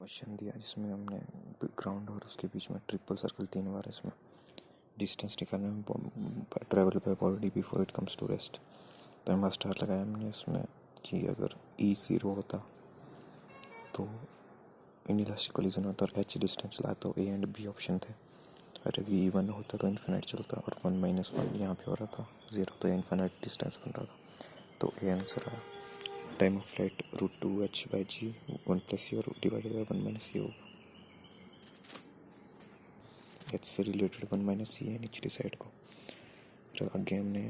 Question दिया जिसमें हमने ग्राउंड और उसके बीच में ट्रिपल सर्कल 3 बार इसमें डिस्टेंस निकालने में travel by body before it comes to rest. तो हमारा स्टार लगाया हमने इसमें कि अगर E0 होता तो इनइलास्टिक कोलिजन होता और H डिस्टेंस लाता तो A एंड B ऑप्शन थे। और अगर E1 होता तो इन्फिनाइट चलता और 1-1 यहाँ पे हो रहा था 0 तो इन्फिनाइट डिस्टेंस बन रहा था। तो A आंसर आया। Time of flight √2h/g 1 + c और डिवाइडेड बाय 1 - c होगा। H से रिलेटेड 1 - c है नीचे साइड को। फिर आगे हमने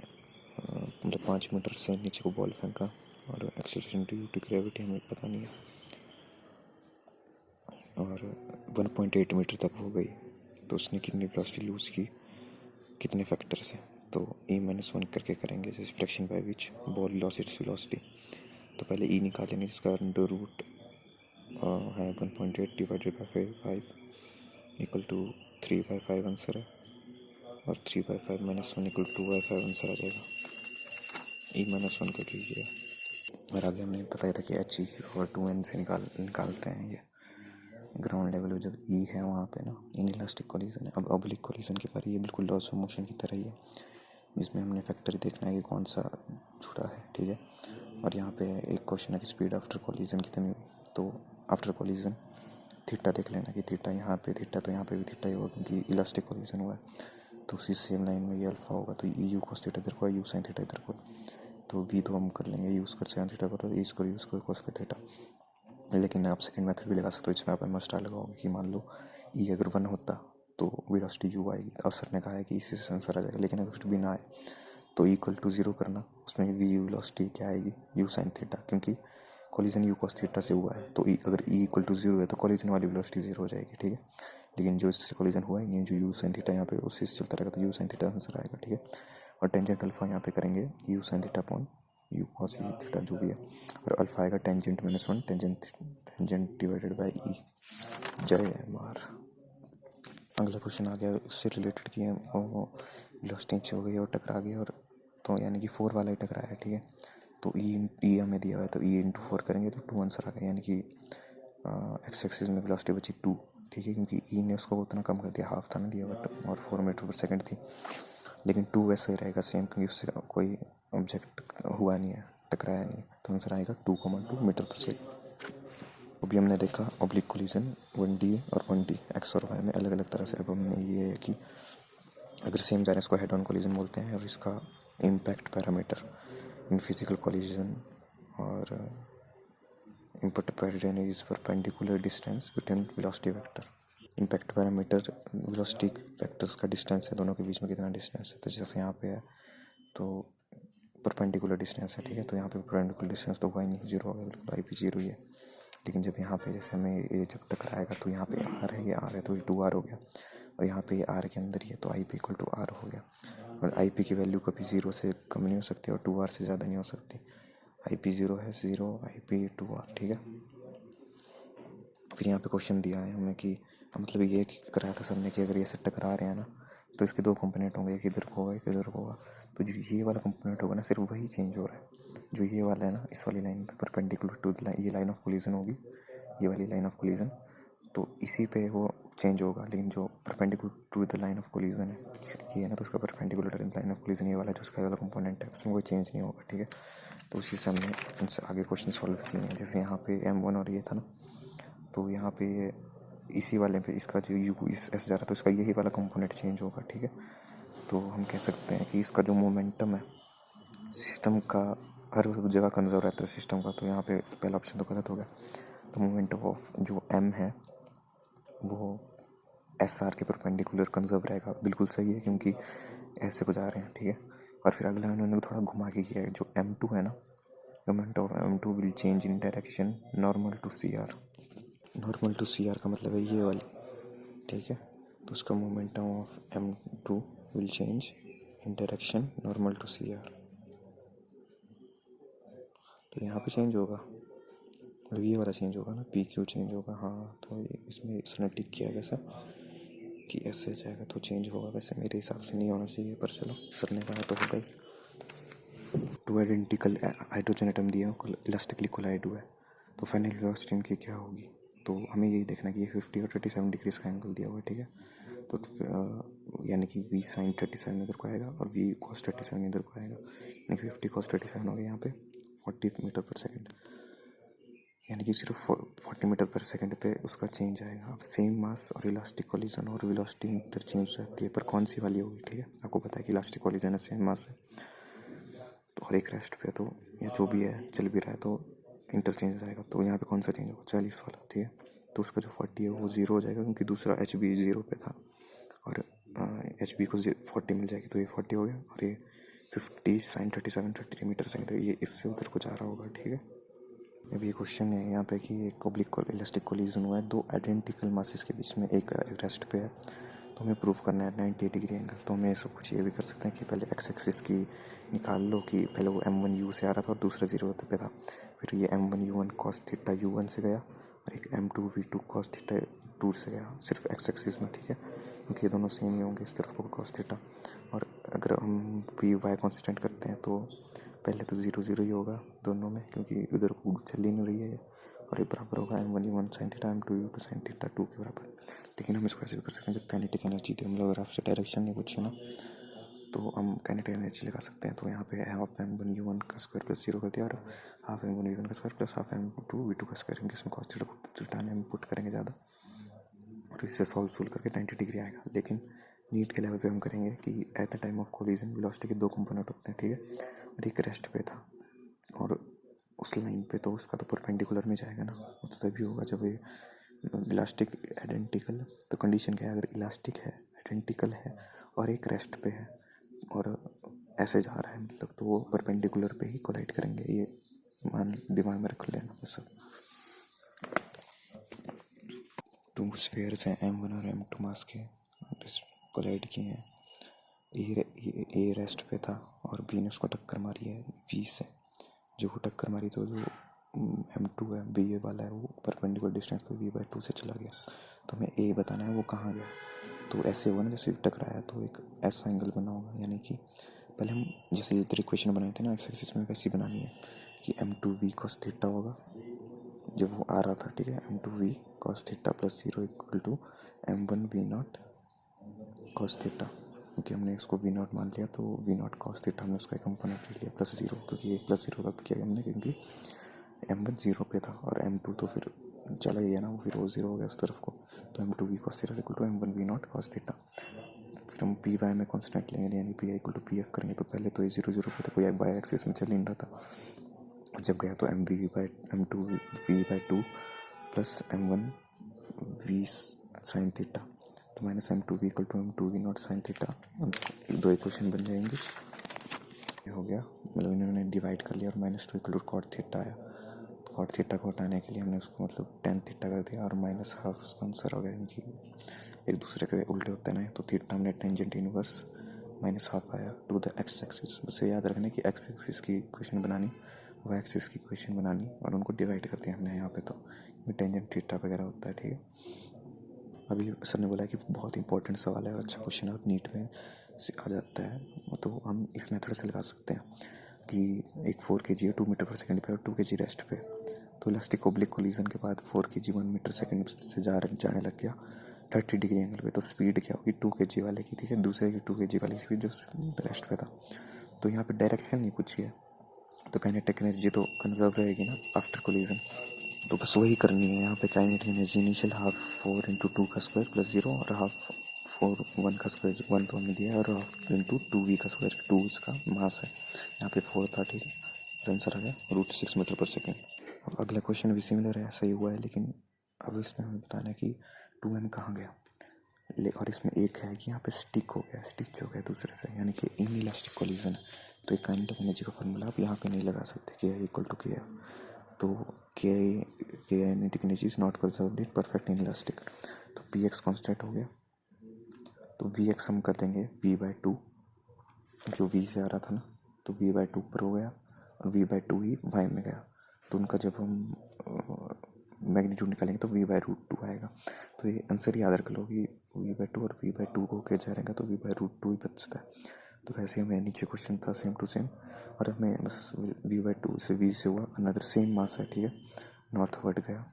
मतलब 5 मीटर से नीचे को बॉल फेंका और एक्सीलरेशन ड्यू टू ग्रेविटी हमें पता नहीं है और 1.8 मीटर तक हो गई। तो उसने कितनी वेलोसिटी लूज़ की, कितने फैक्टर से, तो E-1 करके करेंगे जैसे flexion by which ball loss its velocity. तो पहले E निकालेंगे जिसका अंडर रूट है 1.8 divided by 5 equal to 3/5 answer है और 3/5 - 1 इक्वल 2/5 आंसर आ जाएगा। E-1 कर लीजिए। और आगे हमने बताया था कि H और 2n से निकालते हैं ये ग्राउंड लेवल में। जब E है वहाँ पे ना इनइलास्टिक कोलिजन है। अब ऑब्लिक कोलिजन के बारे ये बिल्कुल लॉस ऑफ मोशन की तरह ही है जिसमें हमने फैक्टर देखना है कि कौन सा जुड़ा है, ठीक है। और यहाँ पे एक क्वेश्चन है कि स्पीड आफ्टर कोलिजन कितनी हुई। तो आफ्टर कोलिजन थीटा देख लेना कि थीटा यहाँ पे थीटा तो यहाँ पे भी थीटा ही होगा क्योंकि इलास्टिक कोलिजन हुआ है। तो उसी सेम लाइन में ये अल्फा होगा तो EU cos थीटा इधर को, U sin थीटा इधर को। तो V तो हम कर लेंगे यूज़ कर सेकंड थीटा पर, E स्क्वायर यूज़ कर cos थीटा। लेकिन आप सेकंड मेथड भी लगा सकते हो। इसमें आप एम स्टार लगाओगे कि मान लो E अगर 1 होता तो वेलोसिटी U आएगी और सर ने कहा है कि इसी से आंसर आ जाएगा। लेकिन अगर फिर भी ना आए तो E = 0 करना, उसमें V वेलोसिटी क्या आएगी U sin थीटा, क्योंकि कोलिजन U cos थीटा से हुआ है। तो अगर E = 0 है तो कोलिजन वाली वेलोसिटी 0 हो जाएगी, ठीक है। लेकिन जो इससे कोलिजन हुआ ही नहीं है, जो U sin थीटा यहाँ पे उसी से चलता रहेगा तो U sin थीटा आंसर आएगा, ठीक है। और टेंजेंट अल्फा यहाँ पे करेंगे U sin theta upon U cos theta जो भी है, और अल्फा आएगा tangent -1 tangent divided by E। जय मार। अगला क्वेश्चन आ गया उससे रिलेटेड कि वो वेलोसिटी नीचे हो गई और टकरा गई, और तो यानी कि 4 वाला ही टकराया है, ठीक है। तो E हमें दिया हुआ है तो E × 4 करेंगे तो 2 आंसर आ गया, यानी कि एक्स एक्सिस में वेलोसिटी बची 2, ठीक है, क्योंकि E ने उसको उतना कम कर दिया, हाफ था ना दिया बट और 4 मीटर पर सेकंड थी। लेकिन 2 वैसे ही रहेगा सेम क्योंकि उससे कोई ऑब्जेक्ट हुआ नहीं है, टकराया नहीं है। तो आंसर आएगा 2,2 मीटर पर सेकंड। अभी हमने देखा ऑब्लिक कोलिजन 1D और 1D एक्स और वाई में अलग अलग तरह से। अब हमने ये है कि अगर सेम जा रहे हैं इसको हेड ऑन कोलिजन बोलते हैं, और इसका impact parameter in physical collision और impact parameter is perpendicular distance between velocity vector. Impact parameter velocity vectors का डिस्टेंस है, दोनों के बीच में कितना डिस्टेंस है। तो जैसे यहाँ पे है तो परपेंडिकुलर डिस्टेंस है, ठीक है। तो यहाँ पे परपेंडिकुलर डिस्टेंस तो हुआ ही नहीं, 0 होगा, बिल्कुल IP 0 ही है। लेकिन जब यहाँ पे जैसे हमें ये जब टकराएगा तो यहाँ पे R है, ये R है तो ये 2R हो गया, और यहाँ पे ये R के अंदर ही है तो IP = R हो गया। और IP की वैल्यू कभी 0 से कम नहीं हो सकती और 2R से ज़्यादा नहीं हो सकती। IP 0 है 0, IP 2R, ठीक है। फिर यहाँ पे क्वेश्चन दिया है हमें कि मतलब ये कराया था सबने कि अगर ये से टकरा रहे हैं ना तो इसके 2 कंपोनेंट होंगे, एक इधर को होगा एक इधर को होगा। तो जो ये वाला कंपोनेंट होगा ना सिर्फ वही चेंज हो रहा है, जो ये वाला है ना इस वाली लाइन पे परपेंडिकुलर टू द लाइन, ये लाइन ऑफ कोलिजन होगी, ये वाली लाइन ऑफ कोलिजन, तो इसी पे वो चेंज होगा। लेकिन जो perpendicular to the line of collision है ये है ना, तो उसका परपेंडिकुलर लाइन ऑफ कोलिजन ये वाला जो उसका वाला कंपोनेंट है उसमें कोई चेंज नहीं होगा, ठीक है। तो उसी से हमने इनसे आगे क्वेश्चन सॉल्व किए हैं। जैसे यहाँ पे M1 और ये था ना, तो यहाँ पे इसी वाले पे इसका जो U इस S जा रहा है तो इसका यही वाला कंपोनेंट चेंज होगा, ठीक है। तो हम कह सकते हैं कि इसका जो मोमेंटम है सिस्टम का हर जगह कंजर्व रहता है सिस्टम का। तो यहाँ पे पहला ऑप्शन तो गलत हो गया। तो मोमेंटम ऑफ जो M है वो SR के परपेंडिकुलर कंजर्व रहेगा, बिल्कुल सही है क्योंकि ऐसे को जा रहे हैं, ठीक है। और फिर अगला उन्होंने थोड़ा घुमा के किया है, जो M2 है ना, moment of M2 will change in direction normal to CR। Normal to CR का मतलब है ये वाली, ठीक है। तो उसका momentum of M2 will change in direction normal to CR। तो यहाँ पे चेंज होगा, मतलब ये वाला चेंज होगा ना, PQ चेंज होगा। हाँ तो इसमें इसने टिक किया वैसा कि ऐसे जाएगा तो चेंज होगा, वैसे मेरे हिसाब से नहीं होना चाहिए पर चलो सर ने कहा तो होगा ही। 2 आइडेंटिकल हाइड्रोजन एटम दिए इलास्टिकली कोलाइड हुआ है तो फाइनल वेलोसिटी इनकी क्या होगी। तो हमें यही देखना कि ये 50 और 37 डिग्रीज का एंगल दिया हुआ है, ठीक है। तो यानी कि v sin 37 इधर को आएगा और v cos 37 इधर को आएगा, यानी कि 50 cos 37 हो गया यहाँ पे 40 मीटर पर सेकेंड, यानी कि सिर्फ 40 मीटर पर सेकेंड पे उसका चेंज आएगा। अब सेम मास और इलास्टिक कोलिजन और वेलोसिटी इंटरचेंज हो जाती है, पर कौन सी वाली होगी, ठीक है। आपको पता है कि इलास्टिक कोलिजन है, सेम मास है, तो हर एक रेस्ट पे तो या जो भी है चल भी रहा है तो इंटरचेंज हो जाएगा। तो यहाँ पे कौन सा चेंज होगा, 40 वाला, ठीक है। तो उसका जो 40 है वो 0 हो जाएगा, क्योंकि दूसरा एच बी 0 पे था और एच बी को 40 मिल जाएगी, तो ये 40 हो गया। और ये 50 sin 37 30 मीटर सेकेंड, ये इससे उधर को जा रहा होगा, ठीक है। अभी ये क्वेश्चन है यहाँ पे कि एक ओब्लिक इलास्टिक कोलिजन हुआ है दो आइडेंटिकल मासेस के बीच में, एक रेस्ट पे है, तो हमें प्रूफ करना है 90 डिग्री एंगल। तो हमें सब कुछ ये भी कर सकते हैं कि पहले एक्स एक्सिस की निकाल लो कि पहले वो m1u से आ रहा था और दूसरा 0 पे था, फिर ये m1u1 cos थीटा u1 से गया और एक m2v2 cos थीटा 2 से गया, सिर्फ एक्स एक्सिस में, ठीक है, क्योंकि ये दोनों सेम ही होंगे, इस तरफ होगा cos थीटा। और अगर हम वी वाई कॉन्स्टेंट करते हैं तो पहले तो 0 0 ही होगा दोनों में, क्योंकि उधर को चल ही नहीं रही है, और ये बराबर होगा m1u1 sin theta m2u2 sin theta 2 के बराबर। लेकिन हम इसको ऐसे भी कर सकते हैं, जब काइनेटिक एनर्जी थी, मतलब अगर आपसे डायरेक्शन नहीं पूछे ना तो हम काइनेटिक एनर्जी लगा सकते हैं। तो यहाँ पे हाफ m1u1 का स्क्वायर प्लस 0 कर दिया और हाफ m1u1 का स्क्वायर प्लस हाफ m2v2 का स्क्वायर, इनके इसमें cos थीटा में पुट करेंगे ज़्यादा और इससे सॉल्व करके 90 डिग्री आएगा। लेकिन नीट के लेवल पे हम करेंगे कि at the time of collision velocity के दो कंपोनेंट होते हैं, ठीक है, और एक रेस्ट पे था और उस लाइन पे, तो उसका तो परपेंडिकुलर में जाएगा ना, वो तो तभी होगा जब ये इलास्टिक आइडेंटिकल। तो कंडीशन क्या है, अगर इलास्टिक है, आइडेंटिकल है और एक रेस्ट पे है और ऐसे जा रहा है, मतलब तो वो परपेंडिकुलर पे ही कोलाइड करेंगे, ये मान दिमाग में रख लेना बस। टू स्फीयर्स हैं m1 और m2 मास के, कोलाइड किए हैं। ए रेस्ट पे था और बी ने उसको टक्कर मारी है बी से, जो वो टक्कर मारी तो जो m2 है बी वाला है वो परपेंडिकुलर डिस्टेंस पे v/2 से चला गया। तो हमें ए बताना है वो कहाँ गया। तो ऐसे हुआ ना, जैसे टकराया तो एक ऐसा एंगल बना होगा, यानी कि पहले हम जैसे इधर इक्वेशन बनाए थे ना एक्स एक्सिस में, वैसी बनानी है कि m2v cos थीटा होगा जब वो आ रहा था, ठीक है, m2v cos theta plus 0 equal to m1v0 cos theta, क्योंकि हमने इसको v0 मान लिया तो v0 cos थीटा हमने उसका एक कंपोनेंट ले लिया प्लस 0, क्योंकि ये प्लस 0 तब किया हमने क्योंकि m1 0 पे था और m2 तो फिर चला गया ना, वो फिर वो 0 हो गया उस तरफ को, तो m2v cos theta equal to m1v0 cos theta. फिर हम पी वाई में कॉन्स्टेंट लेंगे, यानी P I equal to P F करेंगे, तो पहले तो ये 0 0 पे था, कोई बाई एक्सिस में चल ही नहीं रहा था, और जब गया तो m2v/2 plus m1v sin theta, तो minus m2v equal to m2v0 sin theta, दो इक्वेशन बन जाएंगे। ये हो गया, मतलब इन्होंने डिवाइड कर लिया और -2 इक्वल टू cot थीटा आया। cot थीटा को हटाने के लिए हमने उसको मतलब tan थीटा कर दिया और -हाफ उसका आंसर हो गया, क्योंकि एक दूसरे के उल्टे होते हैं ना, तो थीटा हमने टेंजेंट इनवर्स -हाफ आया टू द एक्स एक्सिस। बस याद रखना कि एक्स एक्सिस की इक्वेशन बनानी, वाई एक्सिस की इक्वेशन बनानी और उनको डिवाइड कर दिया हमने यहाँ पे, तो टेंजेंट थीटा वगैरह होता है, ठीक है। अभी सर ने बोला कि बहुत इंपॉर्टेंट सवाल है और अच्छा क्वेश्चन है और नीट में आ जाता है, तो हम इस मेथड से लगा सकते हैं कि एक 4 kg है 2 मीटर पर सेकंड पे और 2 kg रेस्ट पे, तो इलास्टिक ओब्लिक कोलिजन के बाद 4 kg 1 मीटर सेकंड से जाने लग गया 30 डिग्री एंगल पे, तो स्पीड क्या होगी 2 kg वाले की, ठीक है, दूसरे की 2 kg वाली स्पीड जो रेस्ट पे था। तो यहाँ पे डायरेक्शन नहीं पूछी है, तो काइनेटिक एनर्जी तो कंजर्व रहेगी ना आफ्टर कोलिजन, तो बस वही करनी है यहाँ पे। Kinetic energy initial half 4 into 2 का स्क्वायर प्लस 0 और हाफ 4 1 का स्क्वायर 1 तो हमने दिया है, और हाफ इंटू 2v का स्क्वायर 2 इसका मास है, यहाँ पे 4 था, ठीक है, आंसर आ गया √6 मीटर पर सेकेंड। अब अगला क्वेश्चन भी सिमिलर है, ऐसा ही हुआ है, लेकिन अब इसमें हमें बताना है कि 2m कहाँ गया, और इसमें एक है कि यहाँ पे स्टिच हो गया दूसरे से, यानी कि इन इलास्टिक कोलिजन है, तो एक काइनेटिक एनर्जी का फॉर्मूला आप यहाँ पे नहीं लगा सकते कि आई इक्वल टू के एफ, तो के kinetic energy is not conserved in perfect in elastic, तो पी एक्स कॉन्स्टेंट हो गया, तो वी एक्स हम कर देंगे v/2, क्योंकि वी से आ रहा था ना, तो v/2 पर हो गया और v/2 ही वाई में गया, तो उनका जब हम मैग्नीट्यूड निकालेंगे तो v/√2 आएगा। तो ये आंसर याद रख लो कि v/2 और v/2 को क्या जाएगा तो v/√2 ही बचता है। तो वैसे हमें नीचे क्वेश्चन था सेम टू सेम, और हमें बस v/2 से v से हुआ अनदर सेम मास है, ठीक है, नॉर्थवर्ड गया।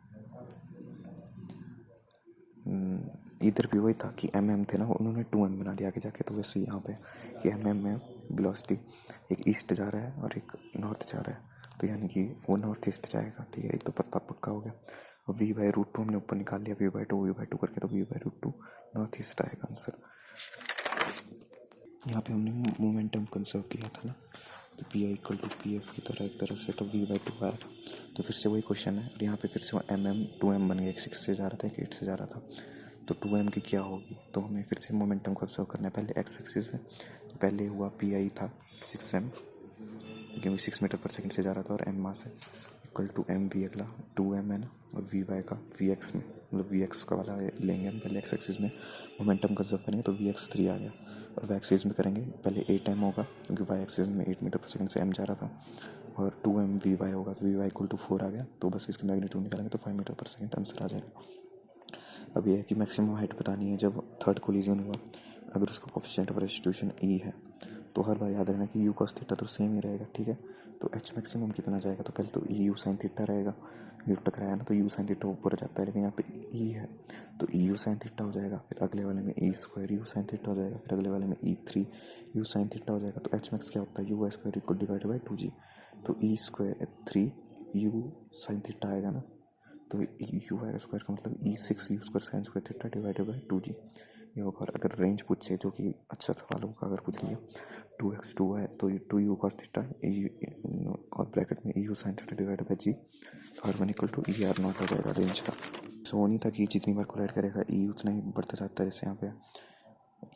इधर भी वही था कि थे ना, उन्होंने 2m बना दिया आगे जाके। तो वैसे यहाँ पे कि में वेलोसिटी एक ईस्ट जा रहा है और एक नॉर्थ जा रहा है, तो यानी कि वो नॉर्थ ईस्ट जाएगा। ठीक है, एक तो पक्का हो गया। और v/√2 हमने ऊपर निकाल लिया, v/2 करके, तो v/√2 नॉर्थ ईस्ट आएगा आंसर। यहाँ पे हमने मोमेंटम कंसर्व किया था ना, कि P I equal to P F की तरह एक तरह से, तो v/2 आया था। तो फिर से वही क्वेश्चन है, और यहाँ पे फिर से वो टू एम बन गया। एक 6 से जा रहा था, एक 8 से जा रहा था, तो 2m की क्या होगी। तो हमें फिर से मोमेंटम को ऑब्जर्व करना है पहले एक्स एक्सिस में। तो पहले हुआ पी आई था 6m, क्योंकि 6 मीटर पर सेकंड से जा रहा था, और एम मास है, इक्वल टू एम वी अगला 2m है ना, और वी वाई का वी एक्स में, मतलब वी एक्स का वाला लेंगे हम पहले एक्स एक्सिस में। मोमेंटम कंजर्व करेंगे तो वी एक्स 3 आ गया। और वाई एक्सिस में करेंगे पहले 8m होगा, क्योंकि वाई एक्सिस में 8 मीटर पर सेकंड से m जा रहा था, और 2m वी वाई होगा, तो वी वाई इक्वल टू 4 आ गया। तो बस इसकी मैग्नीट्यूड निकालेंगे तो 5 मीटर पर सेकंड आंसर आ जाएगा। अब यह है कि मैक्सिमम हाइट बतानी है जब थर्ड कोलिजन हुआ। अगर उसका कोफिशिएंट ऑफ रेस्टिट्यूशन ई है, तो हर बार याद रखना कि यू कॉस थीटा तो सेम ही रहेगा। ठीक है, तो एच मैक्सिमम कितना जाएगा, तो पहले तो ई यू साइन थीटा रहेगा। यू टकराया ना, तो यू साइन थीटा ऊपर जाता है, लेकिन यहाँ पे ई है तो ई यू साइन थीटा हो जाएगा। फिर अगले वाले में E square you sine theta हो जाएगा। फिर अगले वाले में ई3 यू साइन थीटा हो जाएगा। तो एच मैक्स क्या होता है, u y square equal divided by 2g। तो e square 3 u sine theta आएगा ना, तो यू वाई स्क्वायर का मतलब e6 u square sine square theta divided by 2g ये होगा। और अगर रेंज पूछे, जो कि अच्छा सवाल होगा, अगर पूछ लिया 2x 2 है तो 2u cos थीटा और ब्रैकेट में eu sine theta divided by g, और 1 equal to e R nought हो जाएगा रेंज का। सो वो नहीं था कि जितनी बार कोलाइड करेगा ई उतना ही बढ़ता जाता है। जैसे यहाँ पे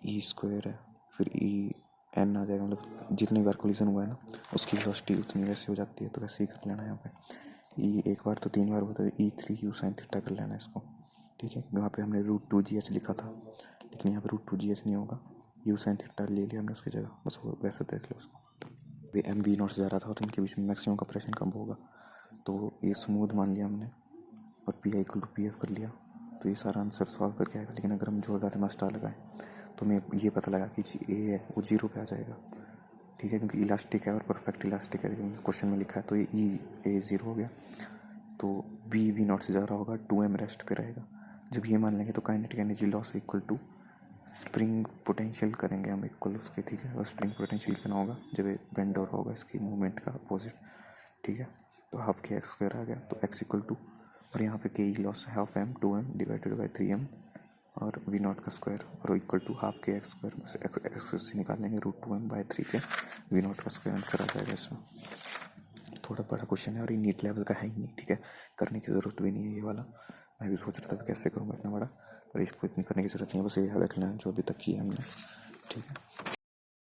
ई स्क्वायर है, फिर ई एन आ जाएगा, मतलब जितनी बार कोलिजन हुआ है ना, उसकी वेलोसिटी उतनी वैसे हो जाती है। तो वैसे ही कर लेना है यहाँ पे, ई एक बार तो 3 बार हुआ, तो e3 यू साइन थीटा कर लेना इसको। ठीक है, वहाँ पे हमने √2gh लिखा था, लेकिन यहाँ पे √2gh नहीं होगा, यू साइन थीटा ले लिया हमने उसकी जगह, बस वो वैसे देख लो उसको। वे एम वी नॉट से जा रहा था, और इनके बीच में मैक्सिमम कंप्रेशन कब होगा, तो ये स्मूथ मान लिया हमने, और P I equal to P F कर लिया। तो ये सारा आंसर सॉल्व करके आएगा। लेकिन अगर हम जोरदार मास्टर लगाएं, तो हमें ये पता लगा कि ए है वो 0 पे आ जाएगा। ठीक है, क्योंकि इलास्टिक है और परफेक्ट इलास्टिक है, लेकिन क्वेश्चन में लिखा है, तो ये ए 0 हो गया। तो बी वी नॉट से जा रहा होगा, 2m रेस्ट पे रहेगा। जब ये मान लेंगे तो kinetic energy loss equal to spring potential करेंगे हम इक्वल उसके। ठीक है, और स्प्रिंग पोटेंशियल कितना होगा, जब ये बेंड ओवर होगा इसकी मूवमेंट का अपोजिट। ठीक है, तो हाफ के एक्स स्क्वायर आ गया, तो एक्स इक्वल टू, और यहाँ पे के ई लॉस है half m 2m divided by 3m, और वी नॉट का स्क्वायर, और इक्वल टू हाफ के एक्स स्क्वायर, एक्स से निकाल लेंगे √2m बाई 3 के वी नॉट का स्क्वायर आंसर आ जाएगा इसमें। थोड़ा बड़ा क्वेश्चन है और ये नीट लेवल का है ही नहीं। ठीक है, करने की ज़रूरत भी नहीं है ये वाला। मैं भी सोच रहा था कैसे करूँगा इतना बड़ा, पर इसको इतनी करने की ज़रूरत नहीं है, बस ये याद रख लेना जो अभी तक किया हमने। ठीक है।